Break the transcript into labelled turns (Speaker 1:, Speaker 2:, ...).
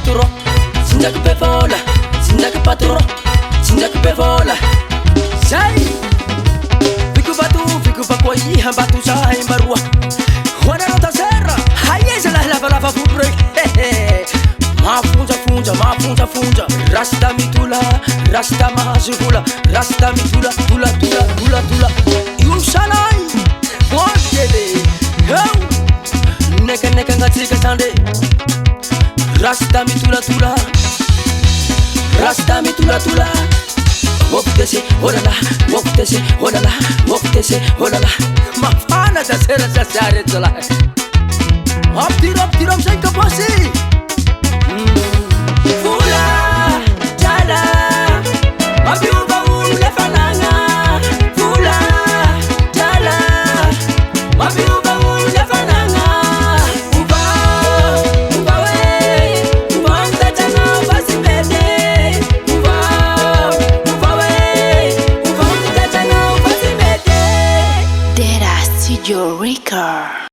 Speaker 1: patron, sinjaka be vola, sinjaka patron, sinjaka be vola. Zay fico bako iha batu sahay marua. Wana no tasera, hayeza la lava fudre. Mafunja funja, rasta mitula, rasta mahazula, rasta mitula, tula. Yum sanai, mojele, neka ngatsika sande. Rasta mitula, rasta mitula. Woptese, olala, woptese, olala. Mafana tasera tasare tola. Tiram sem capacete. Fula, jala, mabiuba ule fananga. Fula, jala, mabiuba ule fananga. Uba mtachana basibete. Uba mtachana basibete.
Speaker 2: Dera Studio Record.